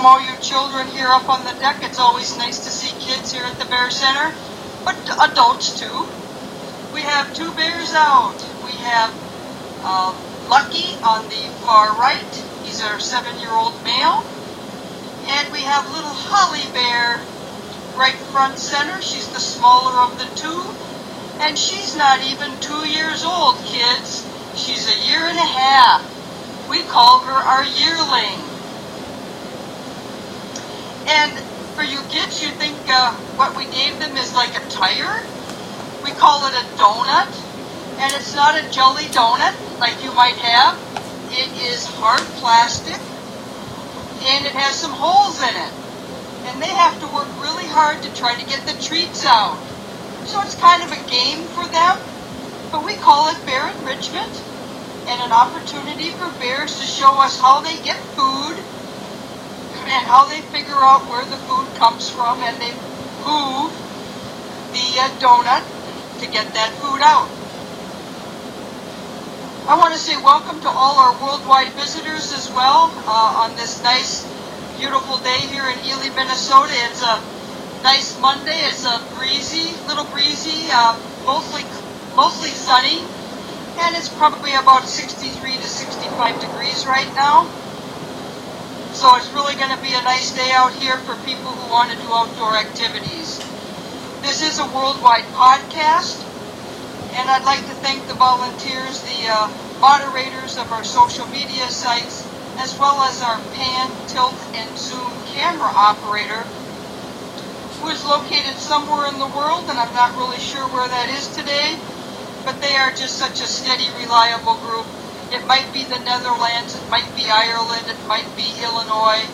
welcome all you children here up on the deck. It's always nice to see kids here at the Bear Center, but adults too. We have two bears out. We have Lucky on the far right. He's our 7-year-old male. And we have little Holly Bear right front center. She's the smaller of the two. And she's not even 2 years old, kids. She's 1.5 years. We call her our yearling. And for you kids, you think what we gave them is like a tire? We call it a donut. And it's not a jelly donut like you might have. It is hard plastic. And it has some holes in it. And they have to work really hard to try to get the treats out. So it's kind of a game for them. But we call it bear enrichment. And an opportunity for bears to show us how they get food and how they figure out where the food comes from, and they move the donut to get that food out. I want to say welcome to all our worldwide visitors as well on this nice, beautiful day here in Ely, Minnesota. It's a nice Monday. It's a little breezy, mostly sunny. And it's probably about 63 to 65 degrees right now. So it's really going to be a nice day out here for people who want to do outdoor activities. This is a worldwide podcast. And I'd like to thank the volunteers, the moderators of our social media sites, as well as our pan, tilt, and zoom camera operator, who is located somewhere in the world, and I'm not really sure where that is today. But they are just such a steady, reliable group. It might be the Netherlands, it might be Ireland, it might be Illinois.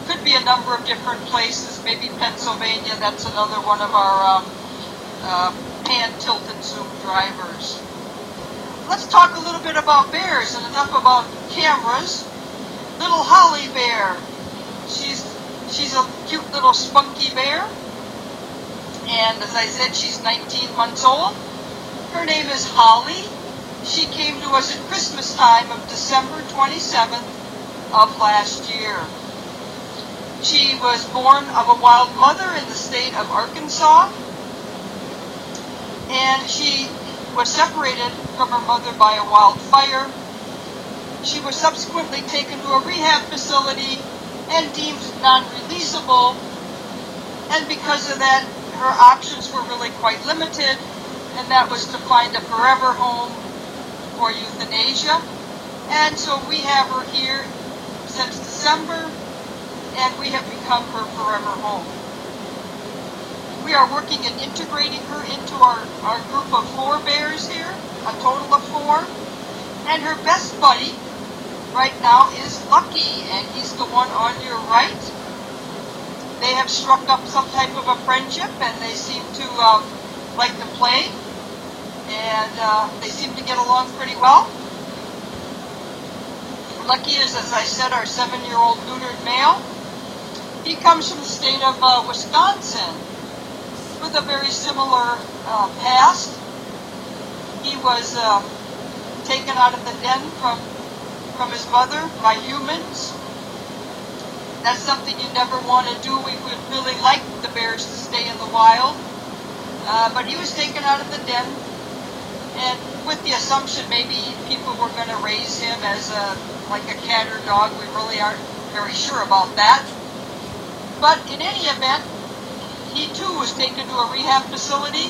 Could be a number of different places, maybe Pennsylvania. That's another one of our pan, tilt, and zoom drivers. Let's talk a little bit about bears, and enough about cameras. Little Holly Bear. She's a cute little spunky bear. And as I said, she's 19 months old. Her name is Holly. She came to us at Christmas time of December 27th of last year. She was born of a wild mother in the state of Arkansas. And she was separated from her mother by a wildfire. She was subsequently taken to a rehab facility and deemed non-releasable. And because of that, her options were really quite limited. And that was to find a forever home or euthanasia. And so we have her here since December, and we have become her forever home. We are working and integrating her into our group of 4 bears here, a total of 4. And her best buddy right now is Lucky, and he's the one on your right. They have struck up some type of a friendship, and they seem to like to play. And they seem to get along pretty well. Lucky is, as I said, our 7-year-old neutered male. He comes from the state of Wisconsin with a very similar past. He was taken out of the den from his mother by humans. That's something you never want to do. We would really like the bears to stay in the wild. But he was taken out of the den. And with the assumption maybe people were going to raise him as like a cat or dog. We really aren't very sure about that. But in any event, he too was taken to a rehab facility,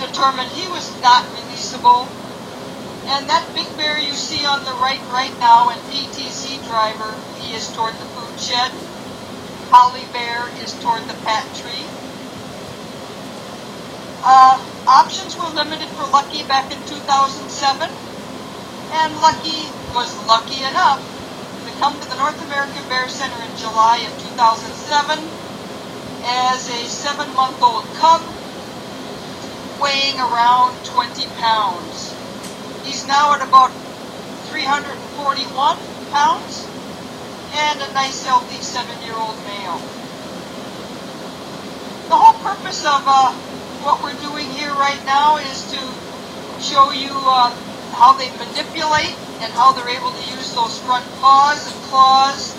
determined he was not releasable. And that big bear you see on the right now, an PTC driver, he is toward the food shed. Holly Bear is toward the pat tree. Options were limited for Lucky back in 2007, and Lucky was lucky enough to come to the North American Bear Center in July of 2007 as a 7-month-old cub weighing around 20 pounds. He's now at about 341 pounds and a nice healthy 7-year-old male. The whole purpose of what we're doing here right now is to show you how they manipulate and how they're able to use those front paws and claws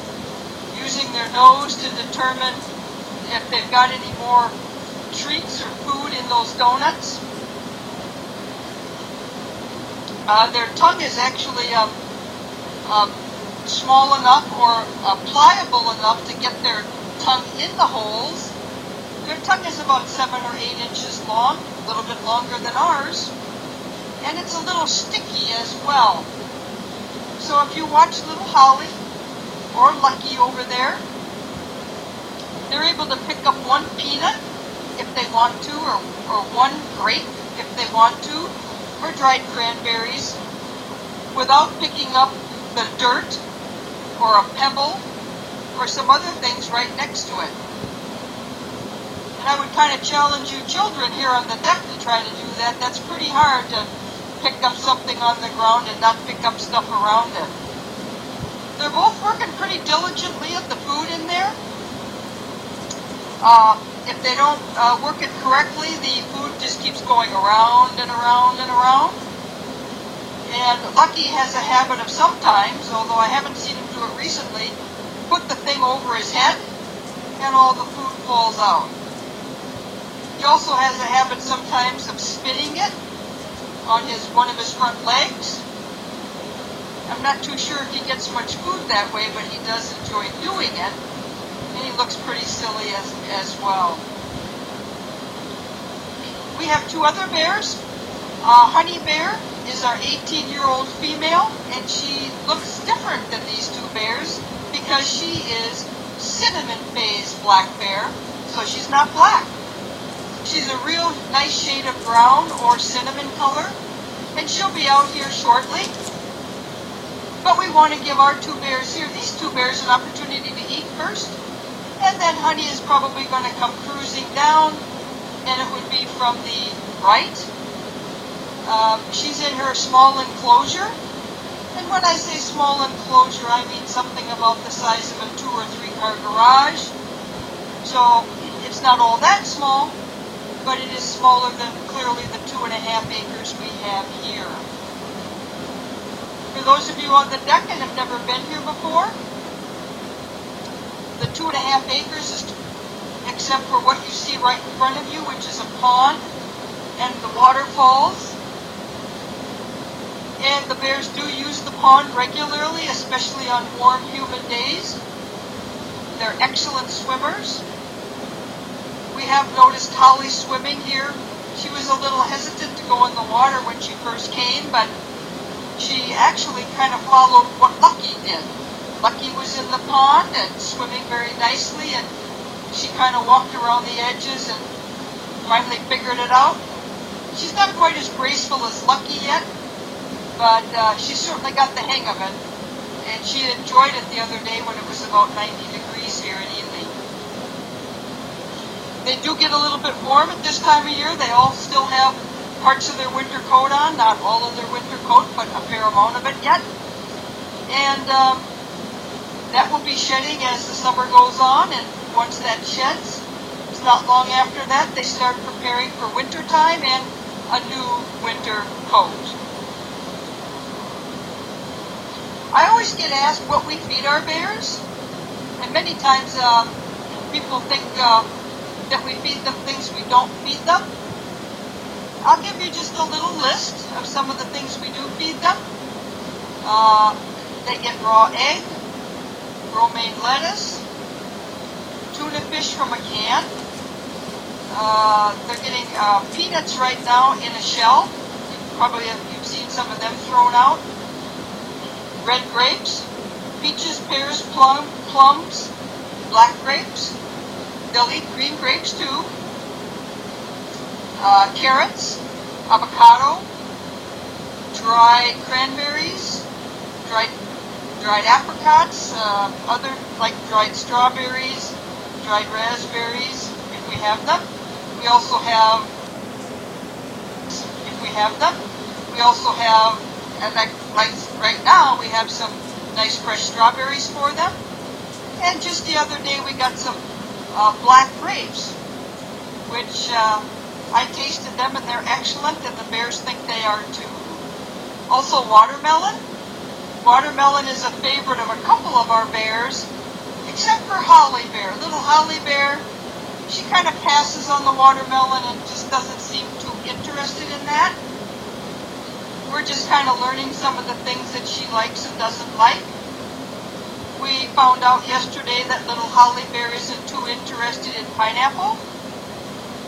using their nose to determine if they've got any more treats or food in those donuts. Their tongue is actually small enough or pliable enough to get their tongue in the holes. Their tongue is about 7 or 8 inches long, a little bit longer than ours, and it's a little sticky as well. So if you watch little Holly or Lucky over there, they're able to pick up one peanut if they want to, or one grape if they want to, or dried cranberries, without picking up the dirt or a pebble or some other things right next to it. And I would kind of challenge you children here on the deck to try to do that. That's pretty hard to pick up something on the ground and not pick up stuff around it. They're both working pretty diligently at the food in there. If they don't work it correctly, the food just keeps going around and around and around. And Lucky has a habit of sometimes, although I haven't seen him do it recently, put the thing over his head and all the food falls out. He also has a habit sometimes of spinning it on one of his front legs. I'm not too sure if he gets much food that way, but he does enjoy doing it. And he looks pretty silly as well. We have two other bears. Honey Bear is our 18-year-old female, and she looks different than these two bears because she is cinnamon phase black bear, so she's not black. She's a real nice shade of brown or cinnamon color, and she'll be out here shortly. But we want to give our two bears here, these two bears, an opportunity to eat first, and then Honey is probably going to come cruising down, and it would be from the right. She's in her small enclosure, and when I say small enclosure, I mean something about the size of a 2 or 3 car garage. So it's not all that small, but it is smaller than clearly the 2.5 acres we have here. For those of you on the deck and have never been here before, the 2.5 acres is, except for what you see right in front of you, which is a pond and the waterfalls. And the bears do use the pond regularly, especially on warm, humid days. They're excellent swimmers. We have noticed Holly swimming here. She was a little hesitant to go in the water when she first came, but she actually kind of followed what Lucky did. Lucky was in the pond and swimming very nicely, and she kind of walked around the edges and finally figured it out. She's not quite as graceful as Lucky yet, but she certainly got the hang of it, and she enjoyed it the other day when it was about 90 degrees here in Ely. They do get a little bit warm at this time of year. They all still have parts of their winter coat on, not all of their winter coat, but a fair amount of it yet. And that will be shedding as the summer goes on, and once that sheds, it's not long after that they start preparing for winter time and a new winter coat. I always get asked what we feed our bears, and many times people think that we feed them things we don't feed them. I'll give you just a little list of some of the things we do feed them. They get raw egg, romaine lettuce, tuna fish from a can. They're getting peanuts right now in a shell. You've seen some of them thrown out. Red grapes, peaches, pears, plums, black grapes. They'll eat green grapes too. Carrots, avocado, dried cranberries, dried apricots, other like dried strawberries, dried raspberries, if we have them. We also have, and like right now, we have some nice fresh strawberries for them. And just the other day, we got some black grapes, which I tasted them, and they're excellent, and the bears think they are too. Also, watermelon. Watermelon is a favorite of a couple of our bears, except holly bear. Little holly bear, she kind of passes on the watermelon and just doesn't seem too interested in that. We're just kind of learning some of the things that she likes and doesn't like. We found out yesterday that little holly bear isn't too interested in pineapple,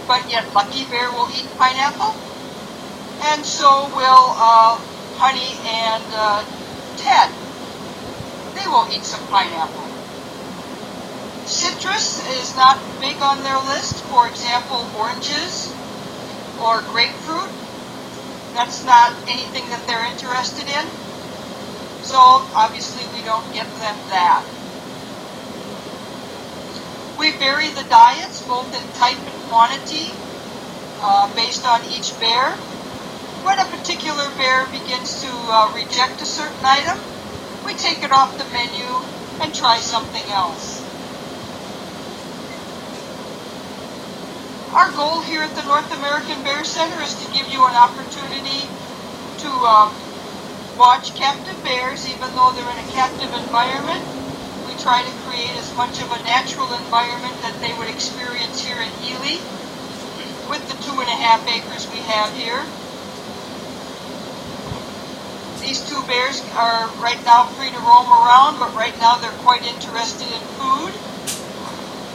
but yet Lucky Bear will eat pineapple. And so will Honey and Ted. They will eat some pineapple. Citrus is not big on their list. For example, oranges or grapefruit. That's not anything that they're interested in. So obviously we don't give them that. We vary the diets both in type and quantity based on each bear. When a particular bear begins to reject a certain item, we take it off the menu and try something else. Our goal here at the North American Bear Center is to give you an opportunity to watch captive bears, even though they're in a captive environment. We try to create as much of a natural environment that they would experience here in Ely with the 2.5 acres we have here. These two bears are right now free to roam around, but right now they're quite interested in food.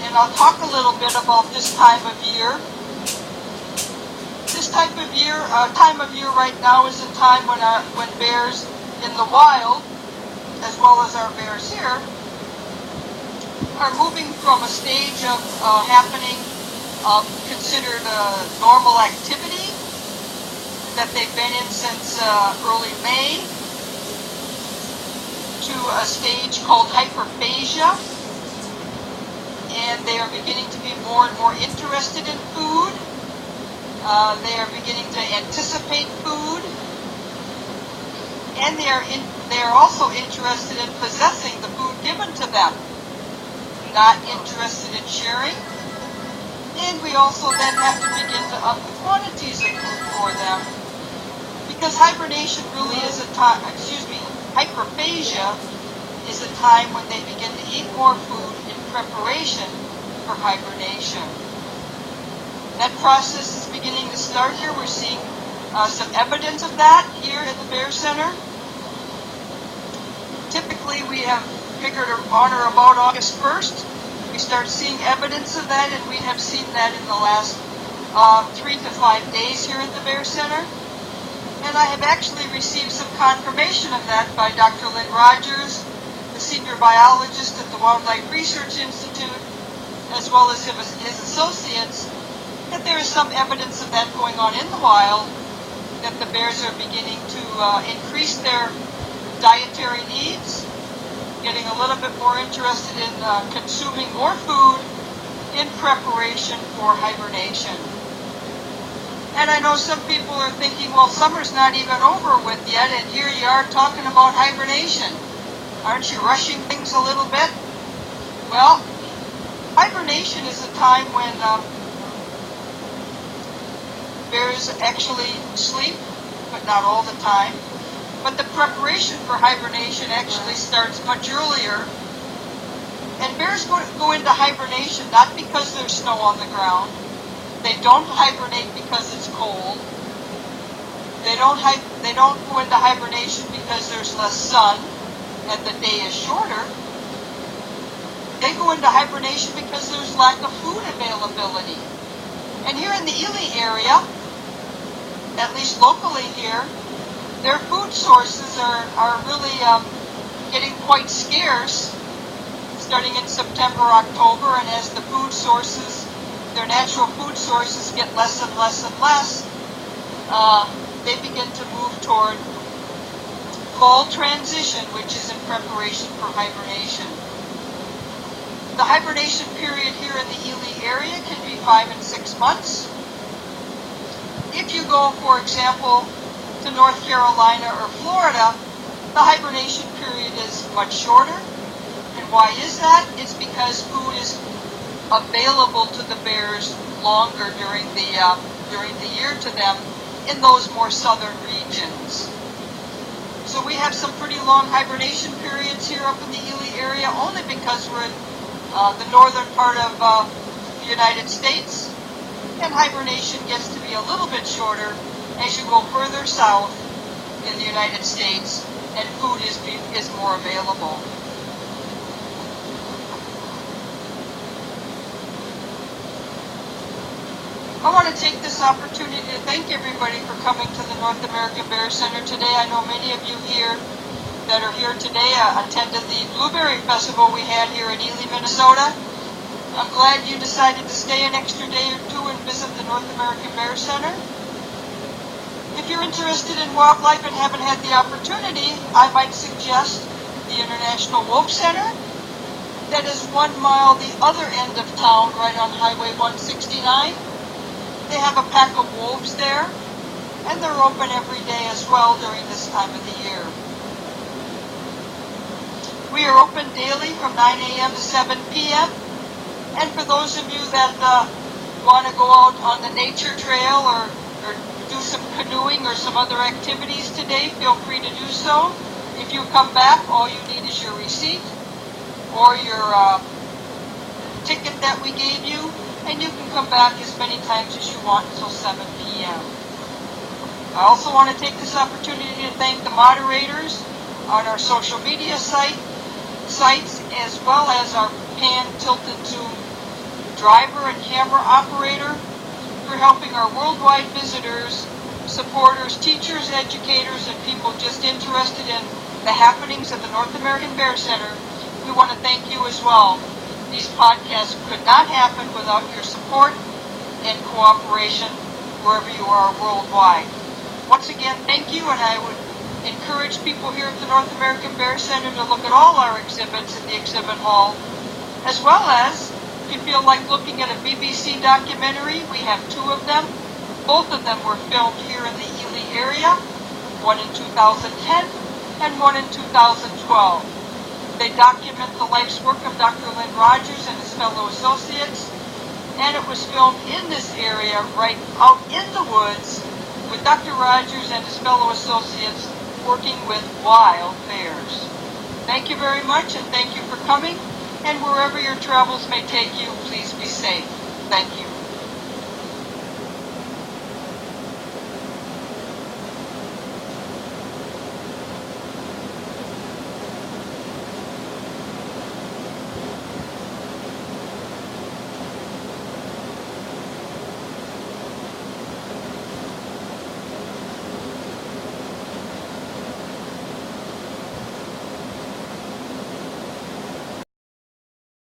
And I'll talk a little bit about this time of year. This time of year right now is a time when bears in the wild, as well as our bears here, are moving from a stage of happening considered a normal activity that they've been in since early May to a stage called hyperphagia. And they are beginning to be more and more interested in food. They are beginning to anticipate food. And they are also interested in possessing the food given to them, not interested in sharing. And we also then have to begin to up the quantities of food for them, because hibernation really is a time, hyperphagia is a time when they begin to eat more food in preparation for hibernation. That process is beginning to start here. We're seeing some evidence of that here at the Bear Center. Typically we have figured on or about August 1st. We start seeing evidence of that, and we have seen that in the last 3 to 5 days here at the Bear Center. And I have actually received some confirmation of that by Dr. Lynn Rogers, the senior biologist at the Wildlife Research Institute, as well as his associates, that there is some evidence of that going on in the wild, that the bears are beginning to increase their dietary needs, getting a little bit more interested in consuming more food in preparation for hibernation. And I know some people are thinking, well, summer's not even over with yet, and here you are talking about hibernation. Aren't you rushing things a little bit? Well, hibernation is a time when bears actually sleep, but not all the time. But the preparation for hibernation actually starts much earlier. And bears go into hibernation not because there's snow on the ground. They don't hibernate because it's cold. They don't go into hibernation because there's less sun and the day is shorter. They go into hibernation because there's lack of food availability. And here in the Ely area, at least locally here, their food sources are really getting quite scarce starting in September, October, and as the food sources, their natural food sources get less and less and less, they begin to move toward fall transition, which is in preparation for hibernation. The hibernation period here in the Ely area can be 5 and 6 months. If you go, for example, to North Carolina or Florida, the hibernation period is much shorter. And why is that? It's because food is available to the bears longer during the year to them in those more southern regions. So we have some pretty long hibernation periods here up in the Ely area, only because we're in the northern part of the United States, and hibernation gets to be a little bit shorter as you go further south in the United States and food is more available. I want to take this opportunity to thank everybody for coming to the North American Bear Center today. I know many of you here that are here today attended the Blueberry Festival we had here in Ely, Minnesota. I'm glad you decided to stay an extra day or two and visit the North American Bear Center. If you're interested in wildlife and haven't had the opportunity, I might suggest the International Wolf Center. That is 1 mile the other end of town, right on Highway 169. They have a pack of wolves there, and they're open every day as well during this time of the year. We are open daily from 9 a.m. to 7 p.m. And for those of you that want to go out on the nature trail or do some canoeing or some other activities today, feel free to do so. If you come back, all you need is your receipt or your ticket that we gave you, and you can come back as many times as you want until 7 p.m. I also want to take this opportunity to thank the moderators on our social media sites, as well as our pan tilted zoom driver and camera operator for helping our worldwide visitors, supporters, teachers, educators, and people just interested in the happenings at the North American Bear Center. We want to thank you as well. These podcasts could not happen without your support and cooperation wherever you are worldwide. Once again, thank you, and I would encourage people here at the North American Bear Center to look at all our exhibits in the exhibit hall, as well as, if you feel like looking at a BBC documentary, we have 2 of them. Both of them were filmed here in the Ely area, one in 2010 and one in 2012. They document the life's work of Dr. Lynn Rogers and his fellow associates, and it was filmed in this area, right out in the woods, with Dr. Rogers and his fellow associates working with wild bears. Thank you very much, and thank you for coming, and wherever your travels may take you, please be safe. Thank you.